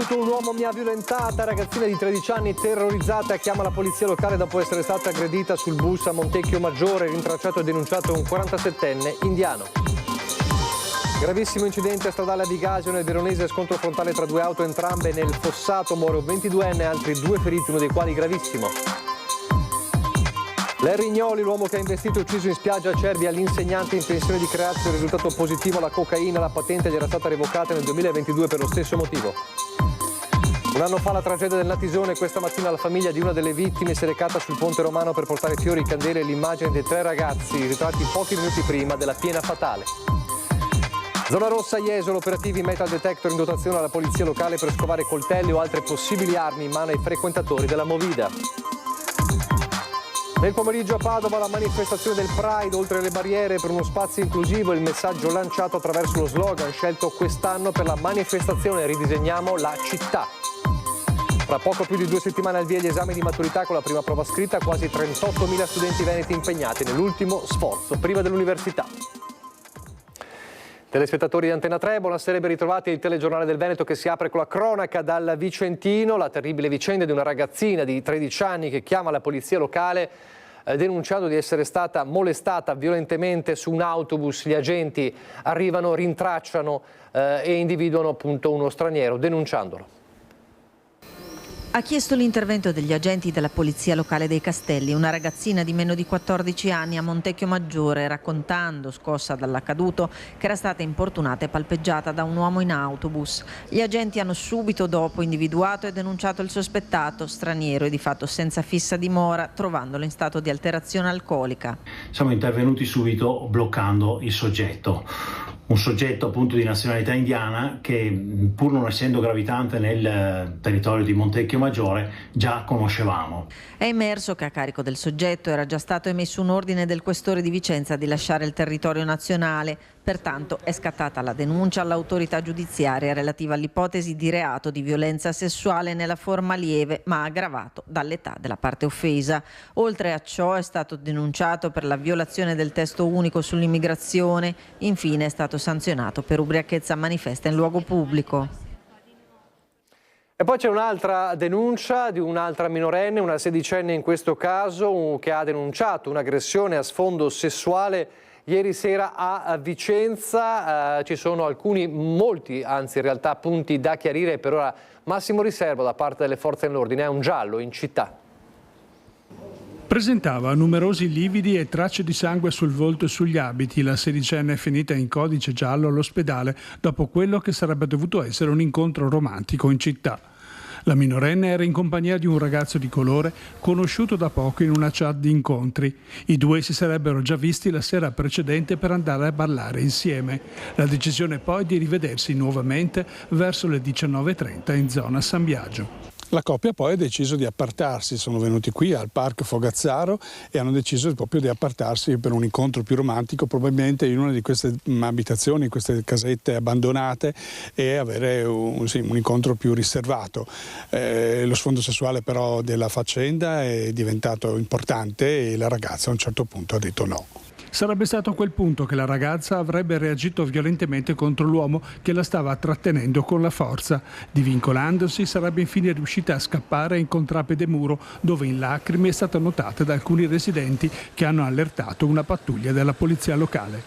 Detenuto un uomo, mi ha violentata, ragazzina di 13 anni terrorizzata chiama la polizia locale dopo essere stata aggredita sul bus a Montecchio Maggiore, rintracciato e denunciato un 47enne indiano. Gravissimo incidente stradale a Vigasio nel Veronese, scontro frontale tra due auto, entrambe nel fossato, muore un 22enne e altri 2 feriti, uno dei quali gravissimo. Larry Gnoli, l'uomo che ha investito e ucciso in spiaggia a Cervia l'insegnante in pensione di Creazio, risultato positivo alla cocaina, la patente gli era stata revocata nel 2022 per lo stesso motivo. Un anno fa la tragedia del Natisone, questa mattina la famiglia di una delle vittime si è recata sul ponte romano per portare fiori, candele e l'immagine dei 3 ragazzi ritratti pochi minuti prima della piena fatale. Zona rossa Jesolo, operativi metal detector in dotazione alla polizia locale per scovare coltelli o altre possibili armi in mano ai frequentatori della Movida. Nel pomeriggio a Padova la manifestazione del Pride, oltre le barriere per uno spazio inclusivo, il messaggio lanciato attraverso lo slogan scelto quest'anno per la manifestazione Ridisegniamo la città. Fra poco più di 2 settimane al via gli esami di maturità con la prima prova scritta, quasi 38.000 studenti veneti impegnati nell'ultimo sforzo prima dell'università. Telespettatori di Antena 3, buonasera e ben ritrovati al telegiornale del Veneto che si apre con la cronaca dal Vicentino, la terribile vicenda di una ragazzina di 13 anni che chiama la polizia locale denunciando di essere stata molestata violentemente su un autobus. Gli agenti arrivano, rintracciano e individuano appunto uno straniero denunciandolo. Ha chiesto l'intervento degli agenti della polizia locale dei Castelli, una ragazzina di meno di 14 anni a Montecchio Maggiore, raccontando, scossa dall'accaduto, che era stata importunata e palpeggiata da un uomo in autobus. Gli agenti hanno subito dopo individuato e denunciato il sospettato, straniero e di fatto senza fissa dimora, trovandolo in stato di alterazione alcolica. Siamo intervenuti subito bloccando il soggetto. Un soggetto appunto di nazionalità indiana che, pur non essendo gravitante nel territorio di Montecchio Maggiore, già conoscevamo. È emerso che a carico del soggetto era già stato emesso un ordine del questore di Vicenza di lasciare il territorio nazionale. Pertanto è scattata la denuncia all'autorità giudiziaria relativa all'ipotesi di reato di violenza sessuale nella forma lieve ma aggravato dall'età della parte offesa. Oltre a ciò è stato denunciato per la violazione del testo unico sull'immigrazione. Infine è stato sanzionato per ubriachezza manifesta in luogo pubblico. E poi c'è un'altra denuncia di un'altra minorenne, una 16enne in questo caso, che ha denunciato un'aggressione a sfondo sessuale ieri sera a Vicenza. Ci sono molti in realtà punti da chiarire, per ora massimo riservo da parte delle forze dell'ordine. È un giallo in città. Presentava numerosi lividi e tracce di sangue sul volto e sugli abiti. La 16enne è finita in codice giallo all'ospedale dopo quello che sarebbe dovuto essere un incontro romantico in città. La minorenne era in compagnia di un ragazzo di colore conosciuto da poco in una chat di incontri. I due si sarebbero già visti la sera precedente per andare a ballare insieme. La decisione poi di rivedersi nuovamente verso le 19:30 in zona San Biagio. La coppia poi ha deciso di appartarsi, sono venuti qui al Parco Fogazzaro e hanno deciso proprio di appartarsi per un incontro più romantico, probabilmente in una di queste abitazioni, queste casette abbandonate, e avere un incontro più riservato. Lo sfondo sessuale però della faccenda è diventato importante e la ragazza a un certo punto ha detto no. Sarebbe stato a quel punto che la ragazza avrebbe reagito violentemente contro l'uomo che la stava trattenendo con la forza. Divincolandosi, sarebbe infine riuscita a scappare in contrapede muro, dove in lacrime è stata notata da alcuni residenti che hanno allertato una pattuglia della polizia locale.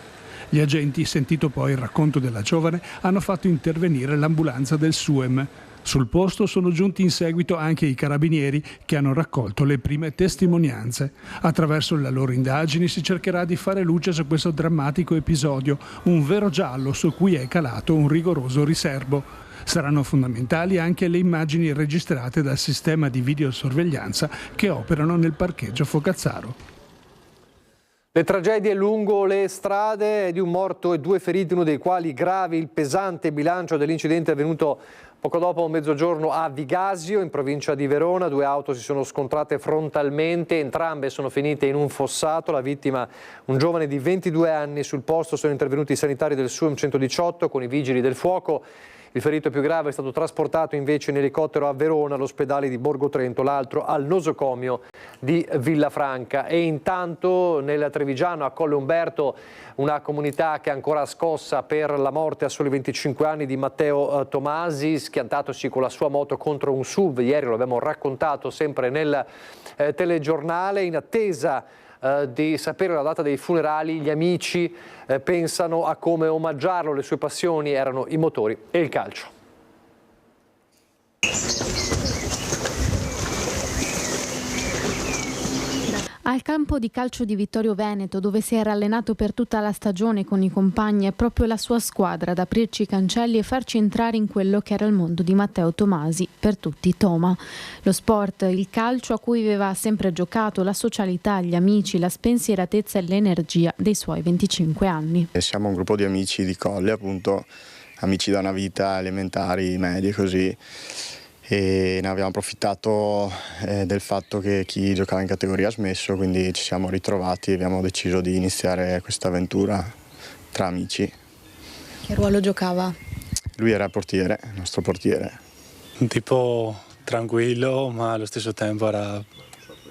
Gli agenti, sentito poi il racconto della giovane, hanno fatto intervenire l'ambulanza del SUEM. Sul posto sono giunti in seguito anche i carabinieri che hanno raccolto le prime testimonianze. Attraverso le loro indagini si cercherà di fare luce su questo drammatico episodio, un vero giallo su cui è calato un rigoroso riserbo. Saranno fondamentali anche le immagini registrate dal sistema di videosorveglianza che operano nel parcheggio Fogazzaro. Le tragedie lungo le strade, di un morto e 2 feriti, uno dei quali gravi. Il pesante bilancio dell'incidente è avvenuto poco dopo mezzogiorno a Vigasio, in provincia di Verona. 2 auto si sono scontrate frontalmente, entrambe sono finite in un fossato. La vittima, un giovane di 22 anni, sul posto sono intervenuti i sanitari del SUEM 118 con i vigili del fuoco. Il ferito più grave è stato trasportato invece in elicottero a Verona, all'ospedale di Borgo Trento, l'altro al nosocomio di Villafranca. E intanto nel Trevigiano, a Colle Umberto, una comunità che è ancora scossa per la morte a soli 25 anni di Matteo Tomasi, schiantatosi con la sua moto contro un SUV. Ieri lo abbiamo raccontato sempre nel telegiornale. In attesa di sapere la data dei funerali, gli amici pensano a come omaggiarlo. Le sue passioni erano i motori e il calcio. Al campo di calcio di Vittorio Veneto, dove si era allenato per tutta la stagione con i compagni, è proprio la sua squadra ad aprirci i cancelli e farci entrare in quello che era il mondo di Matteo Tomasi, per tutti Toma. Lo sport, il calcio a cui aveva sempre giocato, la socialità, gli amici, la spensieratezza e l'energia dei suoi 25 anni. Siamo un gruppo di amici di Colle, appunto, amici da una vita, elementari, medie, così. E ne abbiamo approfittato del fatto che chi giocava in categoria ha smesso, quindi ci siamo ritrovati e abbiamo deciso di iniziare questa avventura tra amici. Che ruolo giocava? Lui era portiere, il nostro portiere. Un tipo tranquillo, ma allo stesso tempo era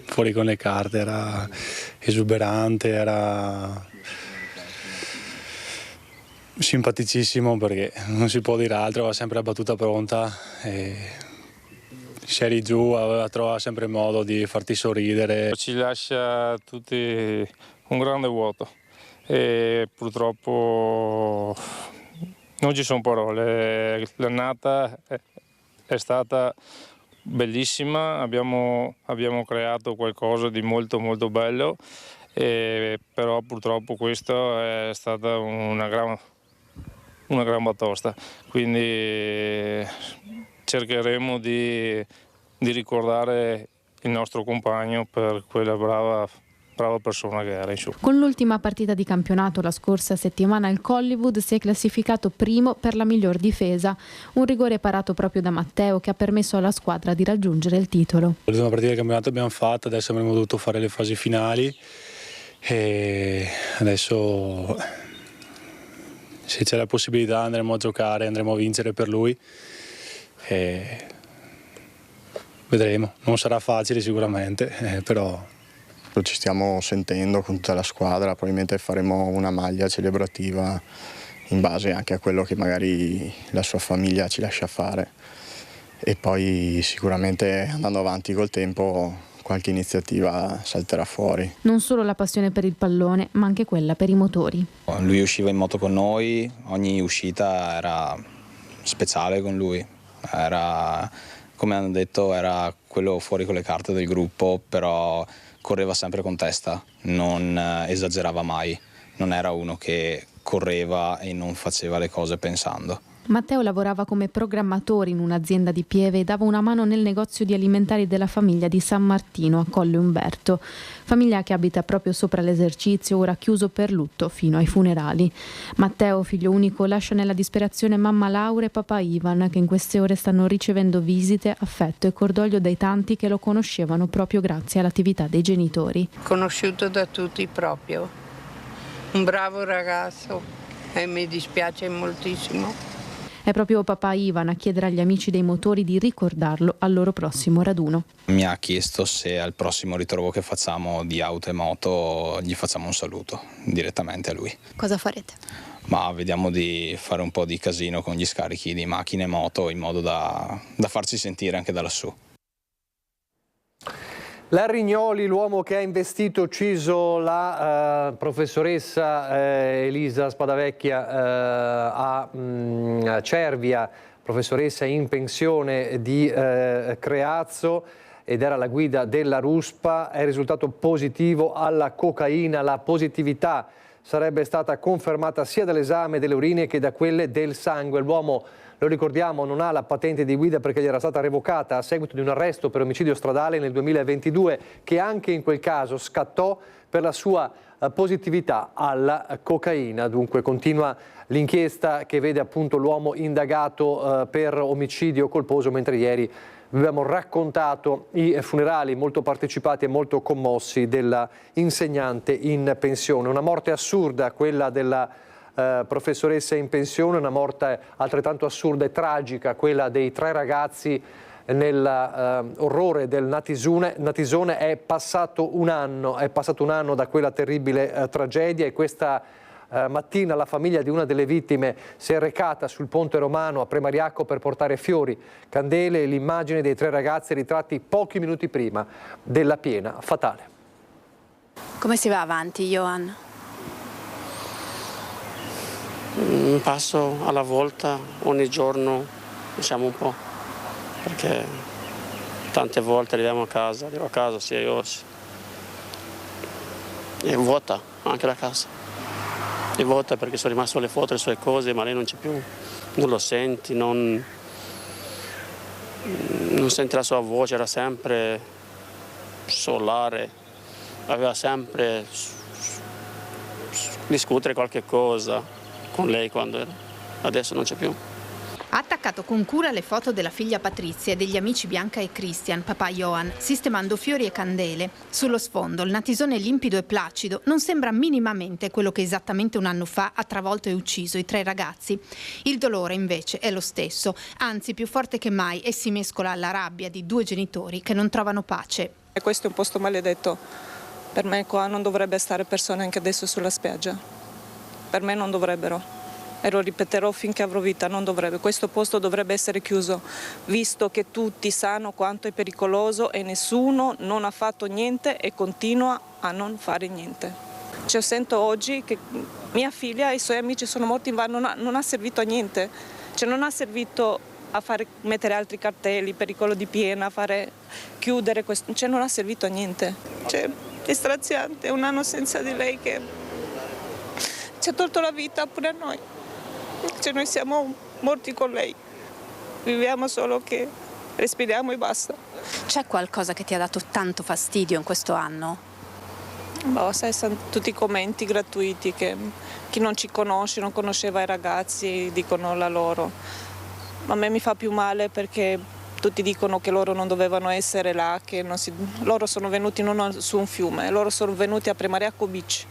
fuori con le carte, era esuberante, era simpaticissimo, perché non si può dire altro, aveva sempre la battuta pronta e se eri giù trovava sempre modo di farti sorridere. Ci lascia tutti un grande vuoto e purtroppo non ci sono parole. L'annata è stata bellissima, abbiamo creato qualcosa di molto molto bello, però purtroppo questo è stata una gran batosta, quindi cercheremo di ricordare il nostro compagno per quella brava persona che era in su. Con l'ultima partita di campionato la scorsa settimana il Collywood si è classificato primo per la miglior difesa, un rigore parato proprio da Matteo che ha permesso alla squadra di raggiungere il titolo. L'ultima partita di campionato abbiamo fatto, adesso avremmo dovuto fare le fasi finali e adesso se c'è la possibilità andremo a giocare, andremo a vincere per lui. E vedremo, non sarà facile sicuramente, però Ci stiamo sentendo con tutta la squadra, probabilmente faremo una maglia celebrativa in base anche a quello che magari la sua famiglia ci lascia fare e poi sicuramente andando avanti col tempo qualche iniziativa salterà fuori. Non solo la passione per il pallone, ma anche quella per i motori. Lui usciva in moto con noi, ogni uscita era speciale con lui. Era, come hanno detto, era quello fuori con le carte del gruppo, però correva sempre con testa, non esagerava mai, non era uno che correva e non faceva le cose pensando. Matteo lavorava come programmatore in un'azienda di Pieve e dava una mano nel negozio di alimentari della famiglia di San Martino a Colle Umberto, famiglia che abita proprio sopra l'esercizio, ora chiuso per lutto fino ai funerali. Matteo, figlio unico, lascia nella disperazione mamma Laura e papà Ivan, che in queste ore stanno ricevendo visite, affetto e cordoglio dai tanti che lo conoscevano proprio grazie all'attività dei genitori. Conosciuto da tutti proprio, un bravo ragazzo e mi dispiace moltissimo. È proprio papà Ivan a chiedere agli amici dei motori di ricordarlo al loro prossimo raduno. Mi ha chiesto se al prossimo ritrovo che facciamo di auto e moto gli facciamo un saluto direttamente a lui. Cosa farete? Ma vediamo di fare un po' di casino con gli scarichi di macchine e moto in modo da farci sentire anche da lassù. Larry Gnoli, l'uomo che ha investito, ucciso la professoressa Elisa Spadavecchia a Cervia, professoressa in pensione di Creazzo ed era la guida della Ruspa, è risultato positivo alla cocaina. La positività sarebbe stata confermata sia dall'esame delle urine che da quelle del sangue. L'uomo, lo ricordiamo, non ha la patente di guida perché gli era stata revocata a seguito di un arresto per omicidio stradale nel 2022 che anche in quel caso scattò per la sua positività alla cocaina. Dunque continua l'inchiesta che vede appunto l'uomo indagato per omicidio colposo, mentre ieri vi abbiamo raccontato i funerali molto partecipati e molto commossi della insegnante in pensione. Una morte assurda, quella della professoressa in pensione, una morte altrettanto assurda e tragica, quella dei 3 ragazzi nell'orrore del Natisone. È passato un anno da quella terribile tragedia, e questa mattina la famiglia di una delle vittime si è recata sul ponte romano a Premariacco per portare fiori, candele e l'immagine dei 3 ragazzi ritratti pochi minuti prima della piena fatale. Come si va avanti, Johan? Un passo alla volta, ogni giorno, diciamo un po', perché tante volte arrivo a casa, sì, io è vuota anche la casa, è vuota perché sono rimaste le foto, le sue cose, ma lei non c'è più, non lo senti, non senti la sua voce, era sempre solare, aveva sempre discutere qualche cosa con lei quando era, adesso non c'è più. Ha attaccato con cura le foto della figlia Patrizia e degli amici Bianca e Christian, papà Johan, sistemando fiori e candele. Sullo sfondo il Natisone limpido e placido non sembra minimamente quello che esattamente un anno fa ha travolto e ucciso i 3 ragazzi. Il dolore invece è lo stesso, anzi più forte che mai, e si mescola alla rabbia di 2 genitori che non trovano pace. E questo è un posto maledetto. Per me qua non dovrebbe stare persone anche adesso sulla spiaggia. Per me non dovrebbero. E lo ripeterò finché avrò vita, non dovrebbe. Questo posto dovrebbe essere chiuso, visto che tutti sanno quanto è pericoloso e nessuno non ha fatto niente e continua a non fare niente. Cioè, sento oggi che mia figlia e i suoi amici sono morti in vano, non ha servito a niente. Cioè, non ha servito a mettere altri cartelli, pericolo di piena, chiudere questo. Cioè, non ha servito a niente. Cioè, è straziante, è un anno senza di lei che ci ha tolto la vita pure a noi. Cioè, noi siamo morti con lei, viviamo solo che respiriamo e basta. C'è qualcosa che ti ha dato tanto fastidio in questo anno? Sai, sono tutti i commenti gratuiti che chi non ci conosce, non conosceva i ragazzi, dicono la loro. A me mi fa più male perché tutti dicono che loro non dovevano essere là, che loro sono venuti non su un fiume, loro sono venuti a Premariacco Beach.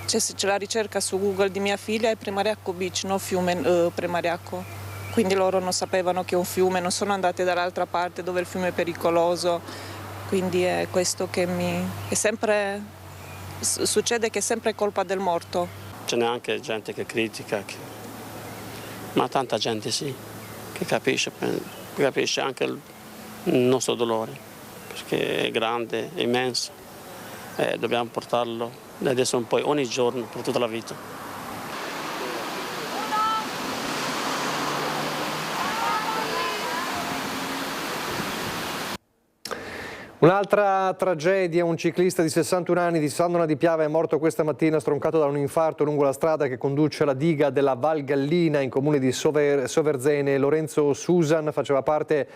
Cioè, se c'è la ricerca su Google di mia figlia è Premariacco Beach, non fiume Premariacco. Quindi loro non sapevano che è un fiume, non sono andati dall'altra parte dove il fiume è pericoloso. Quindi è questo che succede, che è sempre colpa del morto. Ce n'è anche gente che critica, ma tanta gente sì, che capisce anche il nostro dolore, perché è grande, è immenso, e dobbiamo portarlo da adesso in poi ogni giorno per tutta la vita. Un'altra tragedia, un ciclista di 61 anni di Sandona di Piave è morto questa mattina stroncato da un infarto lungo la strada che conduce alla diga della Val Gallina in comune di Soverzene. Lorenzo Susan faceva parte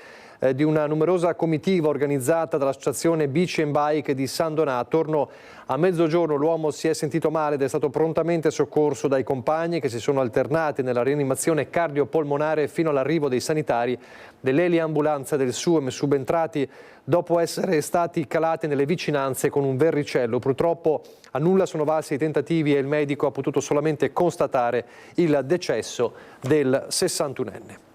di una numerosa comitiva organizzata dall'associazione Beach and Bike di Sandona. Attorno a mezzogiorno l'uomo si è sentito male ed è stato prontamente soccorso dai compagni che si sono alternati nella rianimazione cardiopolmonare fino all'arrivo dei sanitari dell'eliambulanza del SUEM, subentrati dopo essere stati calati nelle vicinanze con un verricello. Purtroppo a nulla sono valsi i tentativi e il medico ha potuto solamente constatare il decesso del 61enne.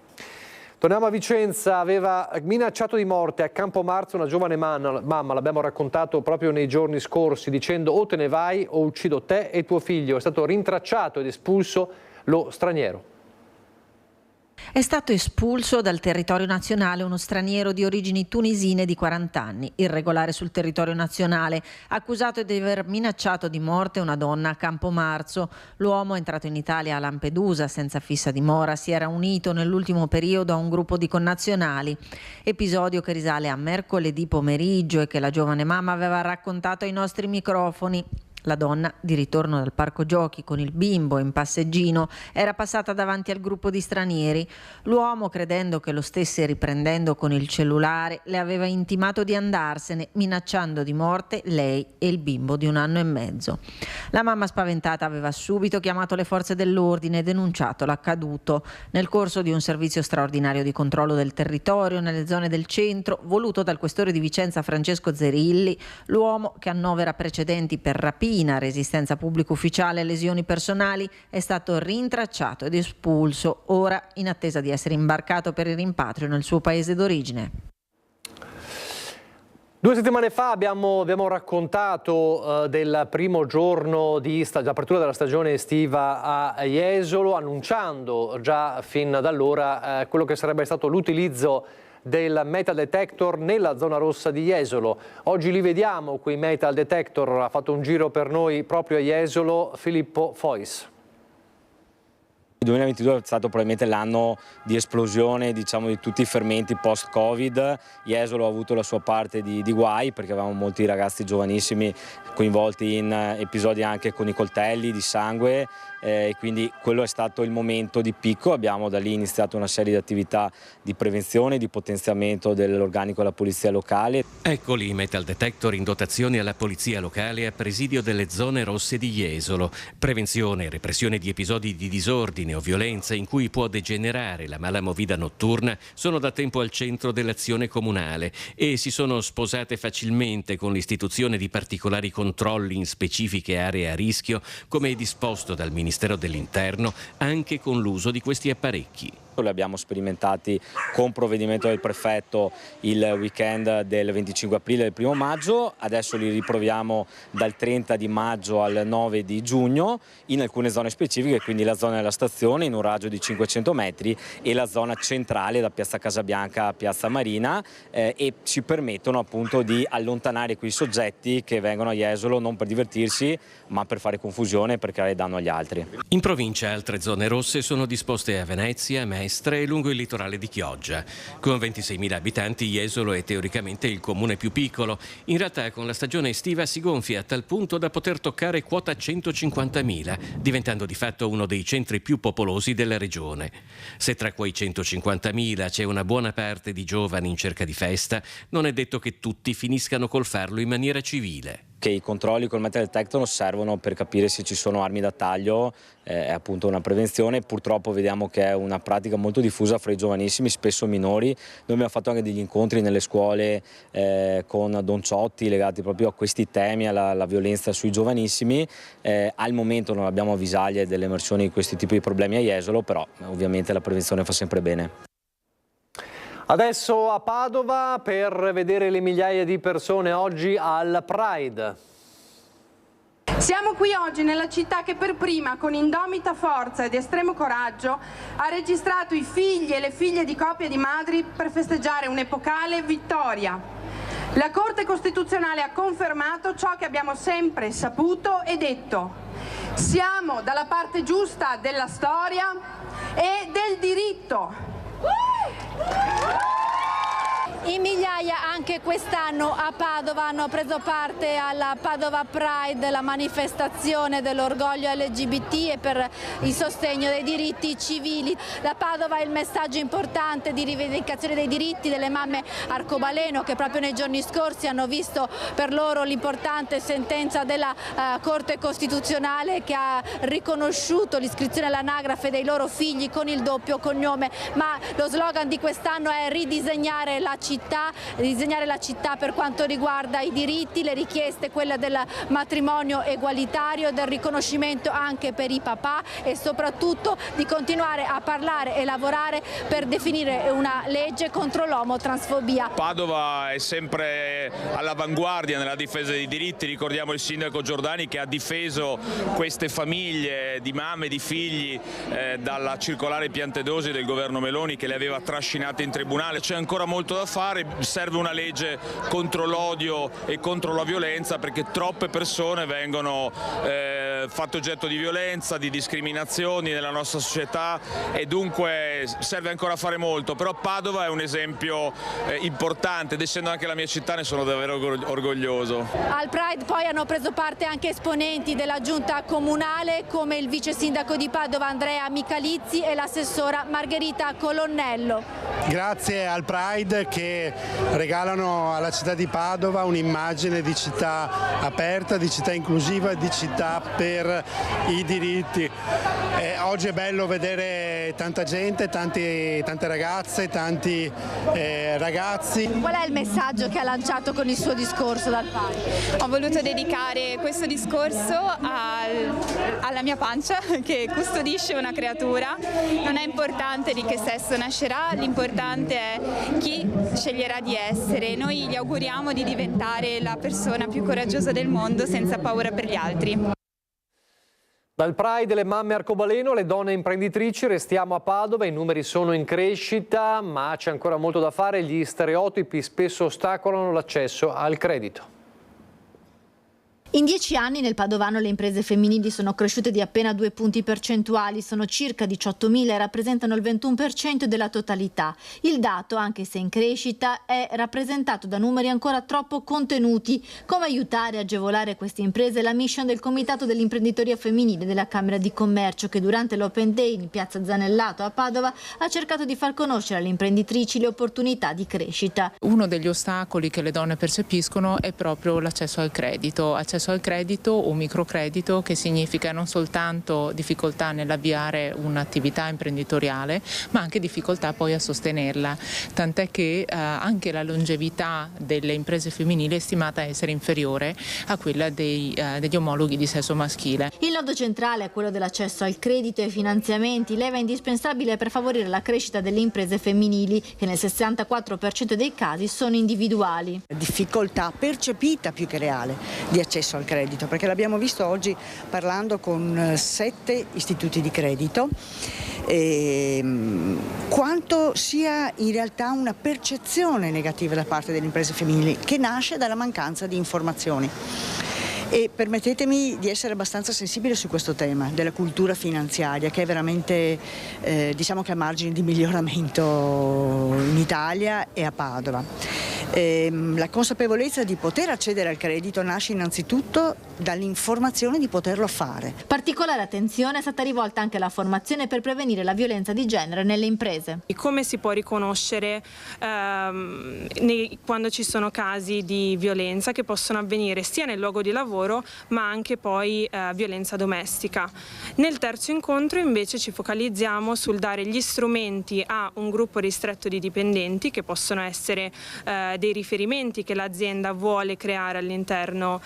Torniamo a Vicenza, aveva minacciato di morte a Campomarzo una giovane mamma, l'abbiamo raccontato proprio nei giorni scorsi, dicendo o te ne vai o uccido te e tuo figlio. È stato rintracciato ed espulso lo straniero. È stato espulso dal territorio nazionale uno straniero di origini tunisine di 40 anni, irregolare sul territorio nazionale, accusato di aver minacciato di morte una donna a Campomarzo. L'uomo è entrato in Italia a Lampedusa senza fissa dimora, si era unito nell'ultimo periodo a un gruppo di connazionali. Episodio che risale a mercoledì pomeriggio e che la giovane mamma aveva raccontato ai nostri microfoni. La donna, di ritorno dal parco giochi con il bimbo in passeggino, era passata davanti al gruppo di stranieri. L'uomo, credendo che lo stesse riprendendo con il cellulare, le aveva intimato di andarsene, minacciando di morte lei e il bimbo di 1 anno e mezzo. La mamma, spaventata, aveva subito chiamato le forze dell'ordine e denunciato l'accaduto. Nel corso di un servizio straordinario di controllo del territorio nelle zone del centro, voluto dal questore di Vicenza Francesco Zerilli, l'uomo, che annovera precedenti per rapina, rapina, resistenza pubblica ufficiale e lesioni personali, è stato rintracciato ed espulso, ora in attesa di essere imbarcato per il rimpatrio nel suo paese d'origine. 2 settimane fa abbiamo raccontato del primo giorno di apertura della stagione estiva a Jesolo, annunciando già fin da allora quello che sarebbe stato l'utilizzo del metal detector nella zona rossa di Jesolo. Oggi li vediamo quei metal detector, ha fatto un giro per noi proprio a Jesolo Filippo Fois. Il 2022 è stato probabilmente l'anno di esplosione, diciamo, di tutti i fermenti post-Covid. Jesolo ha avuto la sua parte di guai perché avevamo molti ragazzi giovanissimi coinvolti in episodi anche con i coltelli, di sangue, e quindi quello è stato il momento di picco. Abbiamo da lì iniziato una serie di attività di prevenzione, di potenziamento dell'organico della polizia locale. Eccoli i metal detector in dotazione alla polizia locale a presidio delle zone rosse di Jesolo. Prevenzione e repressione di episodi di disordine o violenza in cui può degenerare la mala movida notturna sono da tempo al centro dell'azione comunale e si sono sposate facilmente con l'istituzione di particolari controlli in specifiche aree a rischio, come disposto dal Ministero dell'Interno, anche con l'uso di questi apparecchi. Li abbiamo sperimentati con provvedimento del prefetto il weekend del 25 aprile e del 1 maggio, adesso li riproviamo dal 30 di maggio al 9 di giugno in alcune zone specifiche, quindi la zona della stazione in un raggio di 500 metri e la zona centrale da Piazza Casabianca a Piazza Marina, e ci permettono appunto di allontanare quei soggetti che vengono a Jesolo non per divertirsi ma per fare confusione e per creare danno agli altri. In provincia altre zone rosse sono disposte a Venezia, Mestre e lungo il litorale di Chioggia. Con 26.000 abitanti Jesolo è teoricamente il comune più piccolo. In realtà con la stagione estiva si gonfia a tal punto da poter toccare quota 150.000, diventando di fatto uno dei centri più popolosi della regione. Se tra quei 150.000 c'è una buona parte di giovani in cerca di festa, non è detto che tutti finiscano col farlo in maniera civile. Che i controlli col metal detector servono per capire se ci sono armi da taglio, è appunto una prevenzione. Purtroppo vediamo che è una pratica molto diffusa fra i giovanissimi, spesso minori. Noi abbiamo fatto anche degli incontri nelle scuole con Don Ciotti legati proprio a questi temi, alla violenza sui giovanissimi. Al momento non abbiamo avvisaglie dell'emersione di questi tipi di problemi a Jesolo, però ovviamente la prevenzione fa sempre bene. Adesso a Padova per vedere le migliaia di persone oggi al Pride. Siamo qui oggi nella città che per prima, con indomita forza ed estremo coraggio, ha registrato i figli e le figlie di coppie di madri per festeggiare un'epocale vittoria. La Corte Costituzionale ha confermato ciò che abbiamo sempre saputo e detto. Siamo dalla parte giusta della storia e del diritto. In migliaia anche quest'anno a Padova hanno preso parte alla Padova Pride, la manifestazione dell'orgoglio LGBT e per il sostegno dei diritti civili. Da Padova il messaggio importante di rivendicazione dei diritti delle mamme arcobaleno che proprio nei giorni scorsi hanno visto per loro l'importante sentenza della Corte Costituzionale che ha riconosciuto l'iscrizione all'anagrafe dei loro figli con il doppio cognome, ma lo slogan di quest'anno è ridisegnare la città per quanto riguarda i diritti, le richieste, quella del matrimonio egualitario, del riconoscimento anche per i papà e soprattutto di continuare a parlare e lavorare per definire una legge contro l'omotransfobia. Padova è sempre all'avanguardia nella difesa dei diritti, ricordiamo il sindaco Giordani che ha difeso queste famiglie di mamme e di figli dalla circolare Piantedosi del governo Meloni che le aveva trascinate in tribunale. C'è ancora molto da fare. Serve una legge contro l'odio e contro la violenza perché troppe persone vengono fatte oggetto di violenza, di discriminazioni nella nostra società e dunque serve ancora fare molto, però Padova è un esempio importante ed essendo anche la mia città ne sono davvero orgoglioso. Al Pride poi hanno preso parte anche esponenti della giunta comunale come il vice sindaco di Padova Andrea Michalizzi e l'assessora Margherita Colonnello. Grazie al Pride che regalano alla città di Padova un'immagine di città aperta, di città inclusiva, di città per per i diritti. Oggi è bello vedere tanta gente, tante ragazze, tanti ragazzi. Qual è il messaggio che ha lanciato con il suo discorso dal palco? Ho voluto dedicare questo discorso alla mia pancia che custodisce una creatura. Non è importante di che sesso nascerà, l'importante è chi sceglierà di essere. Noi gli auguriamo di diventare la persona più coraggiosa del mondo senza paura per gli altri. Dal Pride delle mamme arcobaleno alle donne imprenditrici, restiamo a Padova, i numeri sono in crescita, ma c'è ancora molto da fare, gli stereotipi spesso ostacolano l'accesso al credito. In 10 anni nel Padovano le imprese femminili sono cresciute di appena 2 punti percentuali, sono circa 18.000 e rappresentano il 21% della totalità. Il dato, anche se in crescita, è rappresentato da numeri ancora troppo contenuti. Come aiutare e agevolare queste imprese? La mission del Comitato dell'Imprenditoria Femminile della Camera di Commercio, che durante l'Open Day in piazza Zanellato a Padova ha cercato di far conoscere alle imprenditrici le opportunità di crescita. Uno degli ostacoli che le donne percepiscono è proprio l'accesso al credito o microcredito, che significa non soltanto difficoltà nell'avviare un'attività imprenditoriale, ma anche difficoltà poi a sostenerla, tant'è che anche la longevità delle imprese femminili è stimata essere inferiore a quella degli omologhi di sesso maschile. Il nodo centrale è quello dell'accesso al credito e ai finanziamenti, leva indispensabile per favorire la crescita delle imprese femminili, che nel 64% dei casi sono individuali. Difficoltà percepita più che reale di accesso al credito, perché l'abbiamo visto oggi parlando con 7 istituti di credito, quanto sia in realtà una percezione negativa da parte delle imprese femminili che nasce dalla mancanza di informazioni. E permettetemi di essere abbastanza sensibile su questo tema della cultura finanziaria, che è veramente diciamo che a margine di miglioramento in Italia e a Padova. La consapevolezza di poter accedere al credito nasce innanzitutto dall'informazione di poterlo fare. Particolare attenzione è stata rivolta anche alla formazione per prevenire la violenza di genere nelle imprese. Come si può riconoscere quando ci sono casi di violenza che possono avvenire sia nel luogo di lavoro ma anche poi violenza domestica. Nel terzo incontro invece ci focalizziamo sul dare gli strumenti a un gruppo ristretto di dipendenti, che possono essere dei riferimenti che l'azienda vuole creare all'interno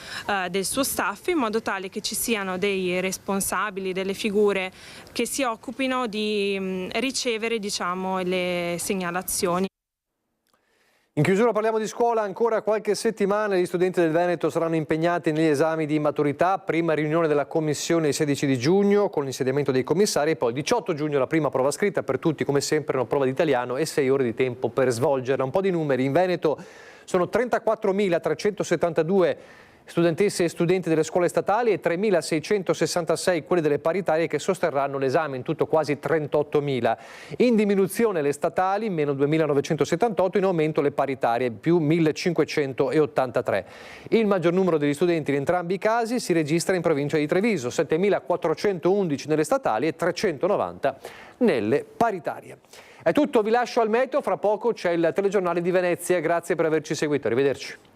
del suo staff, in modo tale che ci siano dei responsabili, delle figure che si occupino di ricevere, diciamo, le segnalazioni. In chiusura parliamo di scuola. Ancora qualche settimana gli studenti del Veneto saranno impegnati negli esami di maturità. Prima riunione della commissione il 16 di giugno con l'insediamento dei commissari, e poi il 18 giugno la prima prova scritta per tutti, come sempre una prova di italiano e 6 ore di tempo per svolgerla. Un po' di numeri: in Veneto sono 34.372 studentesse e studenti delle scuole statali e 3.666 quelli delle paritarie che sosterranno l'esame, in tutto quasi 38.000. In diminuzione le statali, meno 2.978, in aumento le paritarie, più 1.583. Il maggior numero degli studenti in entrambi i casi si registra in provincia di Treviso, 7.411 nelle statali e 390 nelle paritarie. È tutto, vi lascio al meteo, fra poco c'è il telegiornale di Venezia, grazie per averci seguito, arrivederci.